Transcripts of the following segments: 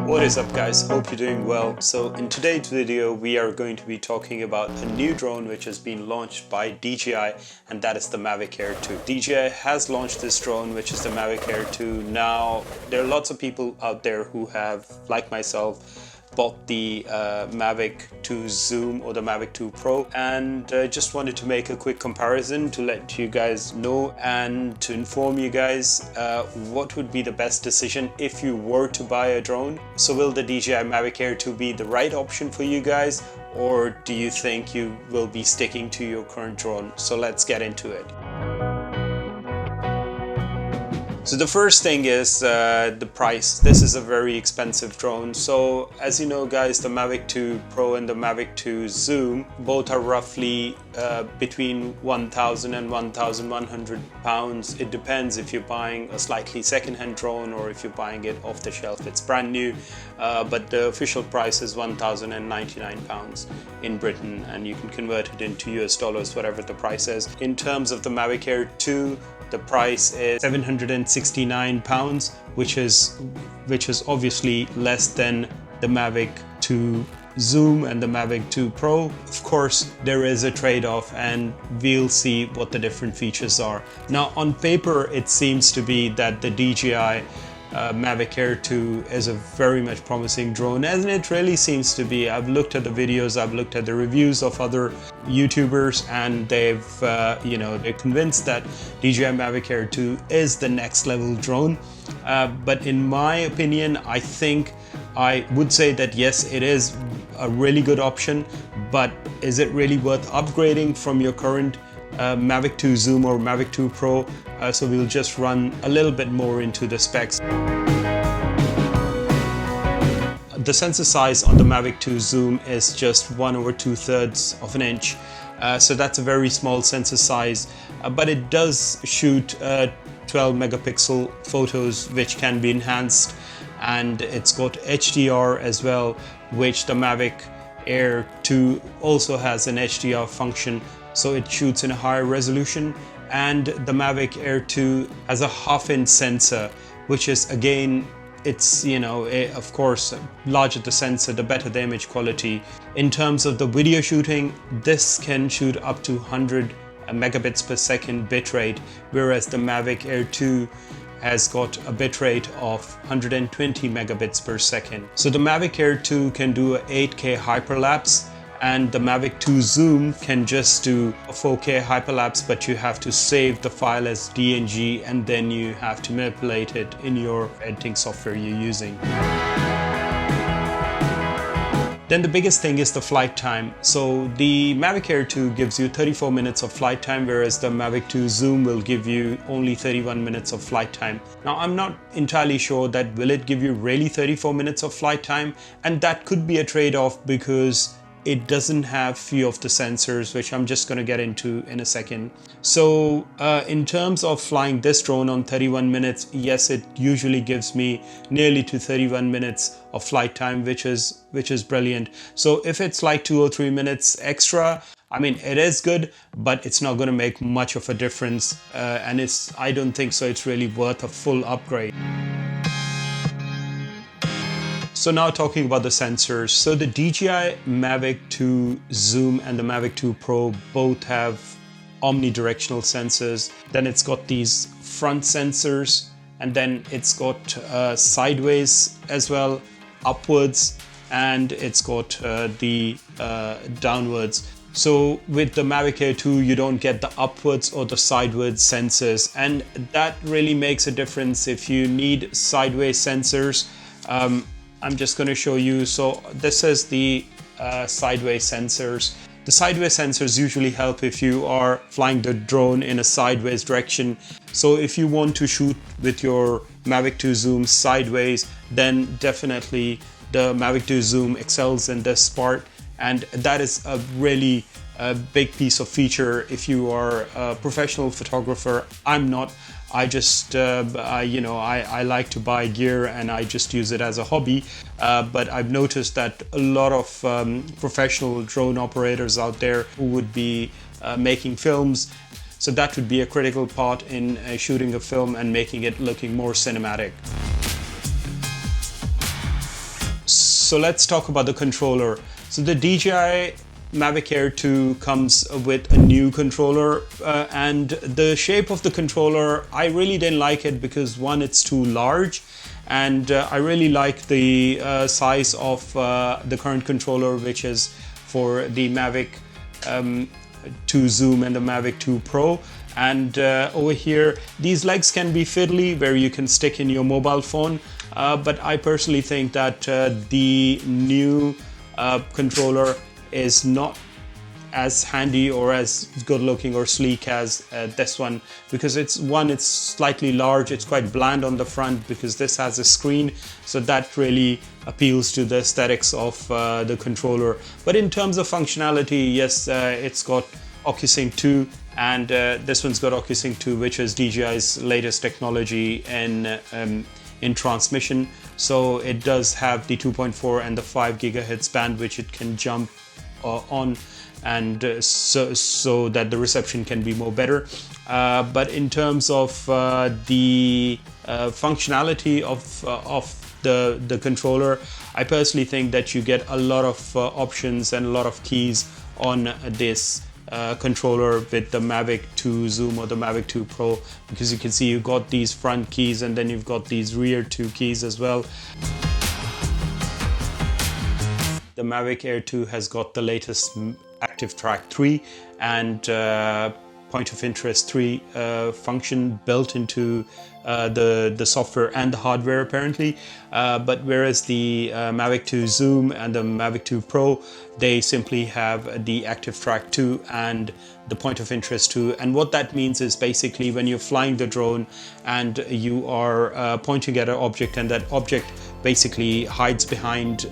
What is up guys, hope you're doing well. So in today's video we are going to be talking about a new drone which has been launched by DJI, and that is the Mavic Air 2. DJI has launched this drone which is the Mavic Air 2. Now there are lots of people out there who have, like myself, bought the Mavic 2 Zoom or the Mavic 2 Pro, and just wanted to make a quick comparison to let you guys know and to inform you guys what would be the best decision if you were to buy a drone. So will the DJI Mavic Air 2 be the right option for you guys, or do you think you will be sticking to your current drone? So let's get into it. So the first thing is the price. This is a very expensive drone. So as you know guys, the Mavic 2 Pro and the Mavic 2 Zoom both are roughly between 1,000 and 1,100 pounds. It depends if you're buying a slightly second-hand drone or if you're buying it off the shelf. It's brand new, but the official price is 1,099 pounds in Britain, and you can convert it into US dollars, whatever the price is. In terms of the Mavic Air 2, the price is 769 pounds, which is obviously less than the Mavic 2 Zoom and the Mavic 2 Pro. Of course, there is a trade-off, and we'll see what the different features are. Now, on paper, it seems to be that the DJI Mavic Air 2 is a very much promising drone, and it really seems to be. I've looked at the videos, I've looked at the reviews of other YouTubers, and they've they're convinced that DJI Mavic Air 2 is the next level drone. But in my opinion, I would say that yes, it is a really good option, but is it really worth upgrading from your current Mavic 2 Zoom or Mavic 2 Pro? So we'll just run a little bit more into the specs. The sensor size on the Mavic 2 Zoom is just 1/2 of an inch. So that's a very small sensor size, but it does shoot 12 megapixel photos which can be enhanced, and it's got HDR as well, which the Mavic Air 2 also has an HDR function, so it shoots in a higher resolution. And the Mavic Air 2 has a half-inch sensor, which is again, it's of course, larger the sensor, the better the image quality. In terms of the video shooting, this can shoot up to 100 megabits per second bitrate, whereas the Mavic Air 2 has got a bitrate of 120 megabits per second. So the Mavic Air 2 can do a 8K hyperlapse, and the Mavic 2 Zoom can just do a 4K hyperlapse, but you have to save the file as DNG, and then you have to manipulate it in your editing software you're using. Then the biggest thing is the flight time. So the Mavic Air 2 gives you 34 minutes of flight time, whereas the Mavic 2 Zoom will give you only 31 minutes of flight time. Now, I'm not entirely sure that will it give you really 34 minutes of flight time, and that could be a trade-off because it doesn't have few of the sensors, which I'm just going to get into in a second. So in terms of flying this drone on 31 minutes, yes, it usually gives me nearly to 31 minutes of flight time, which is brilliant. So if it's like 2 or 3 minutes extra, I mean, it is good, but it's not going to make much of a difference, and I don't think so it's really worth a full upgrade. So now talking about the sensors. So the DJI Mavic 2 Zoom and the Mavic 2 Pro both have omnidirectional sensors. Then it's got these front sensors, and then it's got sideways as well, upwards, and it's got the downwards. So with the Mavic Air 2, you don't get the upwards or the sideways sensors, and that really makes a difference if you need sideways sensors. I'm just going to show you. So this is the sideways sensors. The sideways sensors usually help if you are flying the drone in a sideways direction. So if you want to shoot with your Mavic 2 Zoom sideways, then definitely the Mavic 2 Zoom excels in this part, and that is a really big piece of feature if you are a professional photographer. I'm not. I just, I like to buy gear and I just use it as a hobby. But I've noticed that a lot of professional drone operators out there who would be making films. So that would be a critical part in shooting a film and making it looking more cinematic. So let's talk about the controller. So the DJI Mavic Air 2 comes with a new controller, and the shape of the controller, I really didn't like it because one, it's too large, and I really like the size of the current controller, which is for the Mavic 2 Zoom and the Mavic 2 Pro. And over here, these legs can be fiddly, where you can stick in your mobile phone, but I personally think that the new controller is not as handy or as good looking or sleek as this one, because it's slightly large, it's quite bland on the front because this has a screen, so that really appeals to the aesthetics of the controller. But in terms of functionality, yes, it's got OcuSync 2, and this one's got OcuSync 2, which is DJI's latest technology in transmission. So it does have the 2.4 and the 5 gigahertz band, which it can jump on, and so that the reception can be more better. But in terms of the functionality of the controller, I personally think that you get a lot of options and a lot of keys on this controller with the Mavic 2 Zoom or the Mavic 2 Pro, because you can see you've got these front keys and then you've got these rear 2 keys as well. The Mavic Air 2 has got the latest Active Track 3 and Point of Interest 3 function built into the software and the hardware apparently, but whereas the Mavic 2 Zoom and the Mavic 2 Pro, they simply have the Active Track 2 and the Point of Interest 2. And what that means is basically when you're flying the drone and you are pointing at an object, and that object basically hides behind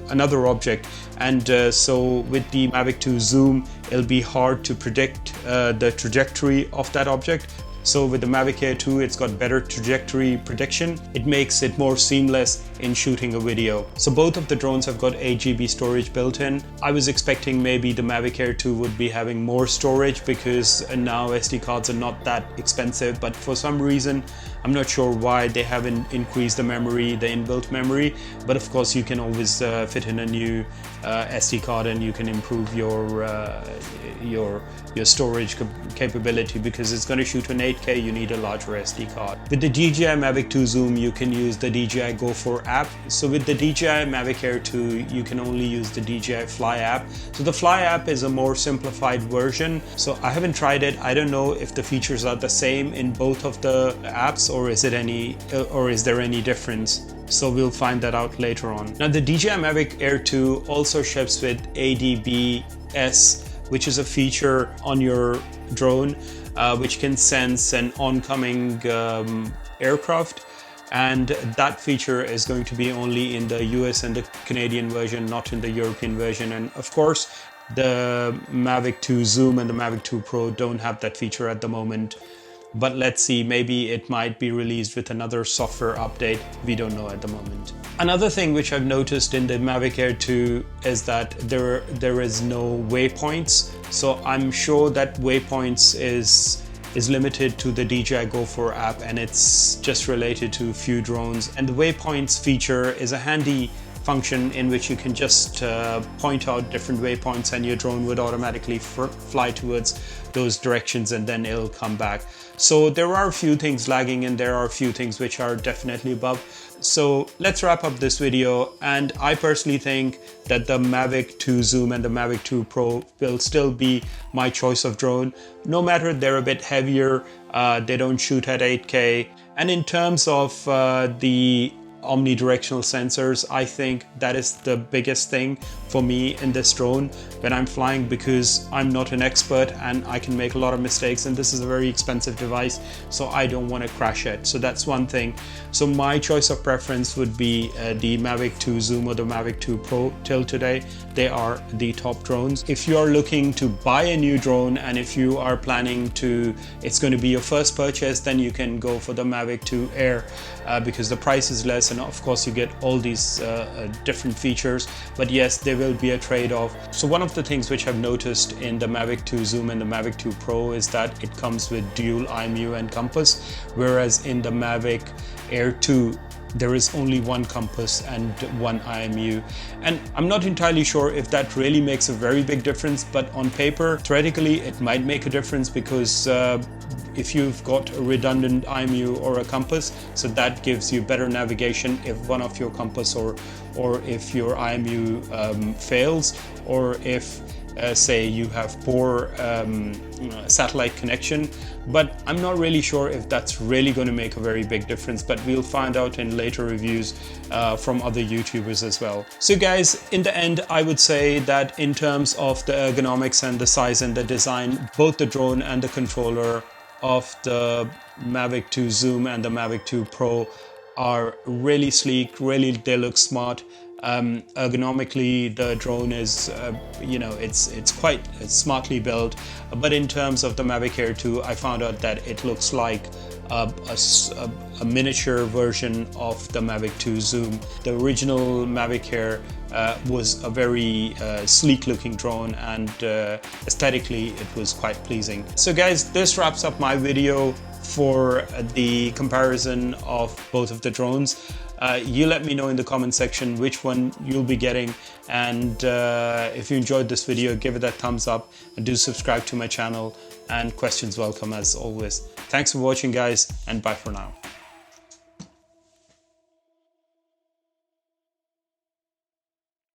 another object, and so with the Mavic 2 Zoom, it'll be hard to predict the trajectory of that object. So with the Mavic Air 2, it's got better trajectory prediction. It makes it more seamless in shooting a video. So both of the drones have got 8 GB storage built in. I was expecting maybe the Mavic Air 2 would be having more storage, because now SD cards are not that expensive, but for some reason, I'm not sure why they haven't increased the memory, the inbuilt memory, but of course you can always fit in a new SD card and you can improve your storage capability, because it's going to shoot an 8K, you need a larger SD card. With the DJI Mavic 2 Zoom, you can use the DJI Go 4 app. So with the DJI Mavic Air 2, you can only use the DJI Fly app. So the Fly app is a more simplified version. So I haven't tried it. I don't know if the features are the same in both of the apps, or is there any difference? So we'll find that out later on. Now the DJI Mavic Air 2 also ships with ADB-S, which is a feature on your drone which can sense an oncoming aircraft, and that feature is going to be only in the US and the Canadian version, not in the European version. And of course the Mavic 2 Zoom and the Mavic 2 Pro don't have that feature at the moment. But let's see, maybe it might be released with another software update. We don't know at the moment. Another thing which I've noticed in the Mavic Air 2 is that there is no waypoints. So I'm sure that waypoints is limited to the DJI Go 4 app, and it's just related to a few drones. And the waypoints feature is a handy function in which you can just point out different waypoints, and your drone would automatically fly towards those directions, and then it'll come back. So there are a few things lagging, and there are a few things which are definitely above. So let's wrap up this video, and I personally think that the Mavic 2 Zoom and the Mavic 2 Pro will still be my choice of drone. No matter they're a bit heavier, they don't shoot at 8K. And in terms of the omnidirectional sensors, I think that is the biggest thing for me in this drone when I'm flying, because I'm not an expert and I can make a lot of mistakes, and this is a very expensive device, so I don't want to crash it. So that's one thing. So my choice of preference would be the Mavic 2 Zoom or the Mavic 2 Pro. Till today, they are the top drones. If you are looking to buy a new drone, and if you are planning to, it's going to be your first purchase, then you can go for the Mavic 2 Air because the price is less, and of course you get all these different features. But yes, there will be a trade-off. So one of the things which I've noticed in the Mavic 2 Zoom and the Mavic 2 Pro is that it comes with dual IMU and compass, whereas in the Mavic Air 2 there is only one compass and one IMU. And I'm not entirely sure if that really makes a very big difference, but on paper, theoretically, it might make a difference because if you've got a redundant IMU or a compass, so that gives you better navigation if one of your compass or if your IMU fails, or if say you have poor satellite connection. But I'm not really sure if that's really going to make a very big difference, but we'll find out in later reviews from other YouTubers as well. So guys, in the end, I would say that in terms of the ergonomics and the size and the design, both the drone and the controller of the Mavic 2 Zoom and the Mavic 2 Pro are really sleek, really they look smart. Ergonomically, the drone is, it's quite smartly built. But in terms of the Mavic Air 2, I found out that it looks like a miniature version of the Mavic 2 Zoom. The original Mavic Air was a very sleek looking drone, and aesthetically it was quite pleasing. So guys, this wraps up my video for the comparison of both of the drones. You let me know in the comment section which one you'll be getting, and if you enjoyed this video, give it a thumbs up and do subscribe to my channel, and questions welcome as always. Thanks for watching guys, and bye for now.